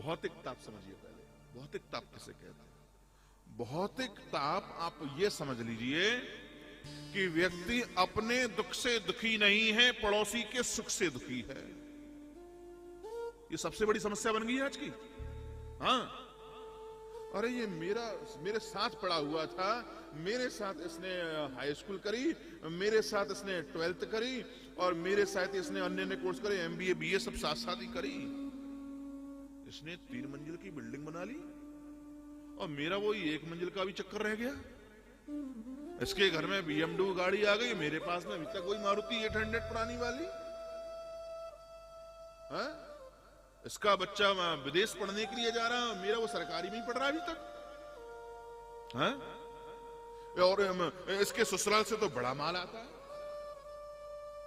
भौतिक ताप समझिए पहले। भौतिक ताप किसे कहते हैं? भौतिक ताप आप ये समझ लीजिए कि व्यक्ति अपने दुख से दुखी नहीं है, पड़ोसी के सुख से दुखी है। ये सबसे बड़ी समस्या बन गई है आज की। हाँ, अरे ये मेरे साथ पढ़ा हुआ था, मेरे साथ इसने हाई स्कूल करी, मेरे साथ इसने 12th करी, और मेरे साथ इसने अन्य कोर्स करे, MBA BA सब साथ साथ ही करी। इसने 3 मंजिल की बिल्डिंग बना ली और मेरा वो 1 मंजिल का भी चक्कर रह गया। इसके घर में BMW गाड़ी आ गई, मेरे पास में अभी तक वही मारुति 800 पुरानी वाली। हाँ? इसका बच्चा विदेश पढ़ने के लिए जा रहा है, मेरा वो सरकारी में ही पढ़ रहा है अभी तक। हाँ? और इसके ससुराल से तो बड़ा माल आता है,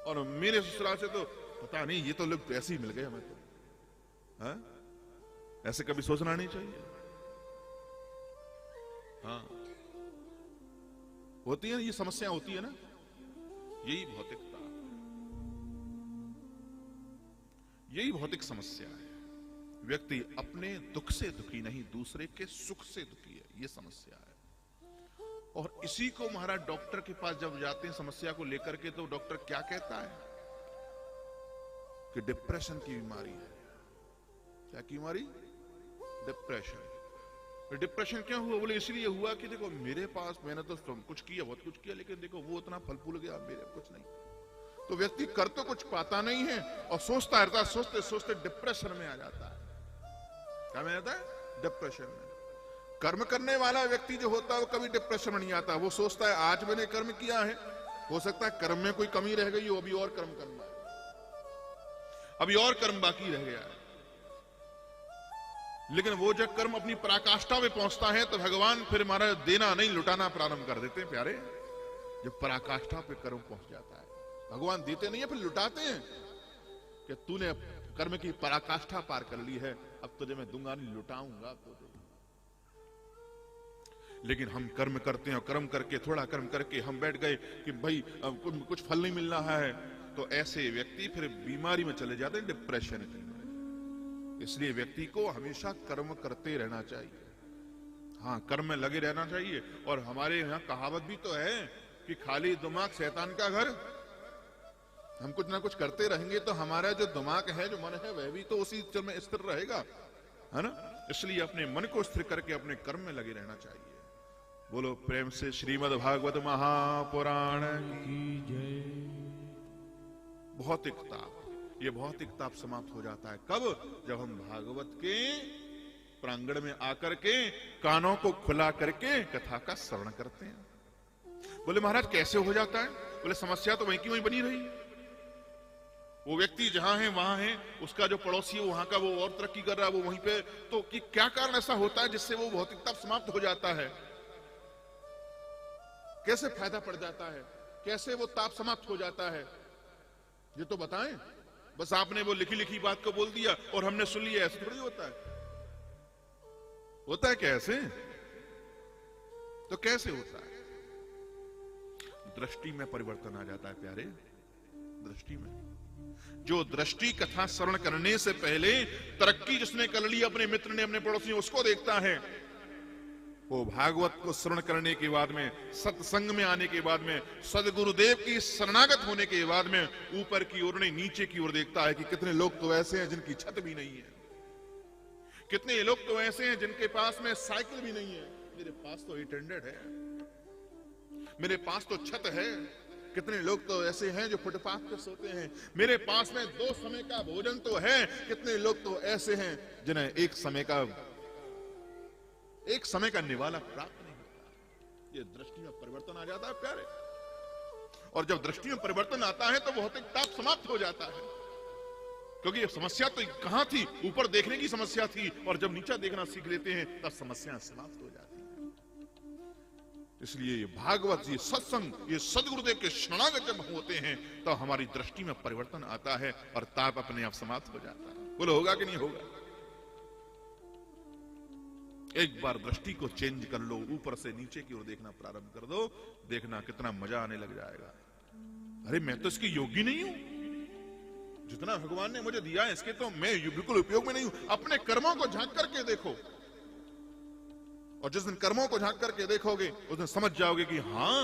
और मेरे ससुराल से तो पता नहीं, ये तो लोग ऐसे ही मिल गए हमें तो। हाँ? ऐसे कभी सोचना नहीं चाहिए। हाँ, होती है ये समस्या, होती है ना, यही भौतिकता, यही भौतिक समस्या है। व्यक्ति अपने दुख से दुखी नहीं, दूसरे के सुख से दुखी है, ये समस्या है। और इसी को महाराज डॉक्टर के पास जब जाते हैं समस्या को लेकर के, तो डॉक्टर क्या कहता है कि डिप्रेशन की बीमारी है। क्या की बीमारी? डिप्रेशन। डिप्रेशन क्यों हुआ? बोले इसलिए हुआ कि देखो मेरे पास मैंने तो कुछ किया, बहुत कुछ किया, लेकिन देखो वो इतना फल फूल गया, मेरे कुछ नहीं। तो व्यक्ति कर तो कुछ पाता नहीं है और सोचता रहता है, सोचते सोचते डिप्रेशन में आ जाता है। क्या में आता है? डिप्रेशन में। कर्म करने वाला व्यक्ति जो होता है वो कभी डिप्रेशन में नहीं आता। वो सोचता है आज मैंने कर्म किया है, हो सकता है कर्म में कोई कमी रह गई हो, अभी और कर्म करना है, अभी और कर्म बाकी रह गया है। लेकिन वो जब कर्म अपनी पराकाष्ठा में पहुंचता है तो भगवान फिर महाराज देना नहीं लुटाना प्रारंभ कर देते हैं प्यारे। जब पराकाष्ठा पे कर्म पहुंच जाता है, भगवान देते नहीं है, फिर लुटाते हैं कि तूने कर्म की पराकाष्ठा पार कर ली है, अब तुझे मैं दूंगा नहीं, लुटाऊंगा तुझे। लेकिन हम कर्म करते हैं और कर्म करके, थोड़ा कर्म करके हम बैठ गए कि भाई कुछ फल नहीं मिल रहा है, तो ऐसे व्यक्ति फिर बीमारी में चले जाते हैं, डिप्रेशन की। इसलिए व्यक्ति को हमेशा कर्म करते रहना चाहिए। हाँ, कर्म में लगे रहना चाहिए। और हमारे यहाँ कहावत भी तो है कि खाली दिमाग शैतान का घर। हम कुछ ना कुछ करते रहेंगे तो हमारा जो दिमाग है, जो मन है, वह भी तो उसी में स्थिर रहेगा, है ना। इसलिए अपने मन को स्थिर करके अपने कर्म में लगे रहना चाहिए। बोलो प्रेम से श्रीमद् भागवत महापुराण की जय। भौतिक ताप, ये भौतिक ताप समाप्त हो जाता है कब? जब हम भागवत के प्रांगण में आकर के कानों को खुला करके कथा का श्रवण करते हैं। बोले महाराज कैसे हो जाता है? बोले समस्या तो वहीं की वहीं बनी रही। वो व्यक्ति जहां है वहां है, उसका जो पड़ोसी है वहां का वो और तरक्की कर रहा है, वो वहीं पे। तो कि क्या कारण ऐसा होता है जिससे वो भौतिक ताप समाप्त हो जाता है? कैसे फायदा पड़ जाता है? कैसे वो ताप समाप्त हो जाता है? ये तो बताएं। बस आपने वो लिखी लिखी बात को बोल दिया और हमने सुन लिया, ऐसे थोड़ी होता है। होता है कैसे? तो कैसे होता है? दृष्टि में परिवर्तन आ जाता है प्यारे। दृष्टि में, जो दृष्टि कथा श्रवण करने से पहले तरक्की जिसने कर ली, अपने मित्र ने, अपने पड़ोसी ने, उसको देखता है, वो भागवत को श्रवण करने के बाद में, सत्संग में आने के बाद में, सदगुरुदेव की शरणागत होने के बाद में ऊपर की ओर नहीं नीचे की ओर देखता है कि कितने लोग तो ऐसे हैं जिनकी छत भी नहीं है, कितने लोग तो ऐसे हैं जिनके पास में साइकिल भी नहीं है, मेरे पास तो 800 है, मेरे पास तो छत है। कितने लोग तो ऐसे हैं जो फुटपाथ पे सोते हैं, मेरे पास में 2 समय का भोजन तो है। कितने लोग तो ऐसे हैं जिन्हें एक समय का निवाला प्राप्त नहीं होता। ये दृष्टि में परिवर्तन आ जाता है प्यारे। और जब दृष्टि में परिवर्तन आता है तो भौतिक ताप समाप्त हो जाता है। क्योंकि ये समस्या तो कहां थी? ऊपर देखने की समस्या थी, और जब नीचा देखना सीख लेते हैं तब समस्या समाप्त हो जाती है। इसलिए ये भागवत, ये सत्संग, ये सदगुरुदेव के शरणागत जब होते हैं तो हमारी दृष्टि में परिवर्तन आता है और ताप अपने आप समाप्त हो जाता है। बोलो होगा कि नहीं होगा? एक बार दृष्टि को चेंज कर लो, ऊपर से नीचे की ओर देखना प्रारंभ कर दो, देखना कितना मजा आने लग जाएगा। अरे मैं तो इसकी योगी नहीं हूं जितना भगवान ने मुझे दिया है इसके तो मैं बिल्कुल उपयोग में नहीं हूं। अपने कर्मों को झांक करके देखो, और जिस दिन कर्मों को झांक करके देखोगे उस दिन समझ जाओगे कि हाँ,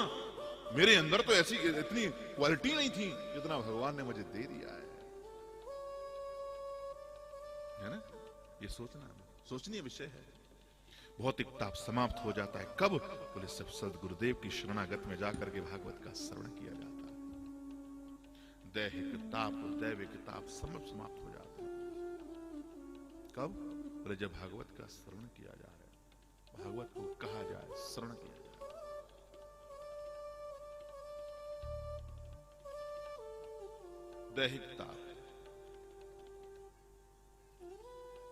मेरे अंदर तो ऐसी इतनी क्वालिटी नहीं थी जितना भगवान ने मुझे दे दिया है ना। ये सोचनीय विषय है। भौतिक ताप समाप्त हो जाता है कब? बोले सब सदगुरुदेव की शरणागत में जाकर के भागवत का श्रवण किया जाता है। दैहिक ताप, दैविक ताप सब समाप्त हो जाता है कब? बोले जब भागवत का श्रवण किया जाए, भागवत को कहा जाए, श्रवण किया जाए। दैहिक ताप,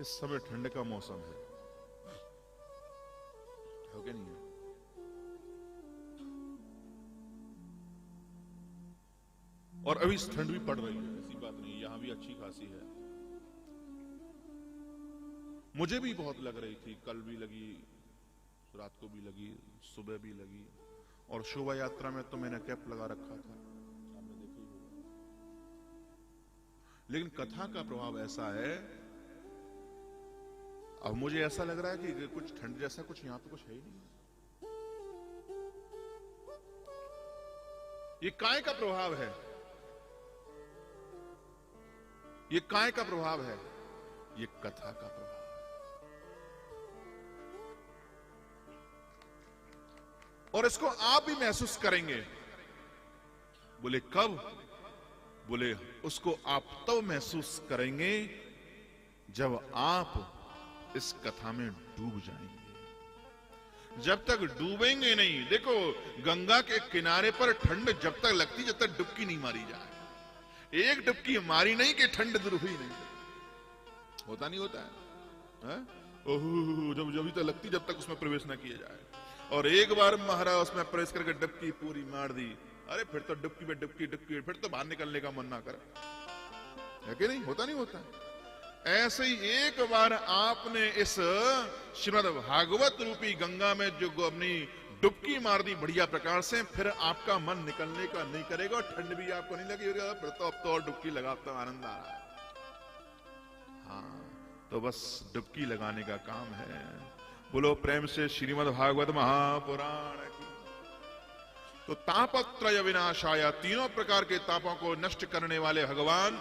इस समय ठंड का मौसम है, हो क्या नहीं है? और अभी ठंड भी पड़ रही है, ऐसी बात नहीं, यहां भी अच्छी खासी है। मुझे भी बहुत लग रही थी, कल भी लगी, रात को भी लगी, सुबह भी लगी, और शोभा यात्रा में तो मैंने कैप लगा रखा था, आपने देखा ही होगा। लेकिन कथा का प्रभाव ऐसा है, अब मुझे ऐसा लग रहा है कि कुछ ठंड जैसा कुछ यहां पे कुछ है ही नहीं। ये काय का प्रभाव है, ये काय का प्रभाव है, ये कथा का प्रभाव है। और इसको आप भी महसूस करेंगे। बोले कब? बोले उसको आप तब महसूस करेंगे जब आप इस कथा में डूब जाएंगे। जब तक डूबेंगे नहीं, देखो गंगा के किनारे पर ठंड जब तक लगती जब तक डुबकी नहीं मारी जाए। एक डुबकी मारी नहीं कि ठंड दूर हुई नहीं, होता नहीं होता है? जब जब तक लगती जब तक उसमें प्रवेश ना किया जाए। और एक बार महाराज उसमें प्रेस करके डुबकी पूरी मार दी, अरे फिर तो डुबकी पे डुबकी डुबकी, फिर तो बाहर निकलने का मन ना करे, है कि नहीं? होता नहीं होता? ऐसे ही एक बार आपने इस श्रीमद् भागवत रूपी गंगा में जो अपनी डुबकी मार दी बढ़िया प्रकार से, फिर आपका मन निकलने का नहीं करेगा और ठंड भी आपको नहीं लगेगी। फिर तो अब तो और डुबकी लगाता आनंद आ रहा है। हाँ, तो बस डुबकी लगाने का काम है। बोलो प्रेम से श्रीमद् भागवत महापुराण की। तो तापत्रय विनाशाय, तीनों प्रकार के तापों को नष्ट करने वाले भगवान,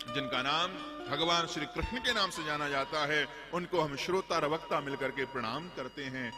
जिनका नाम भगवान श्री कृष्ण के नाम से जाना जाता है, उनको हम श्रोता और वक्ता मिलकर के प्रणाम करते हैं।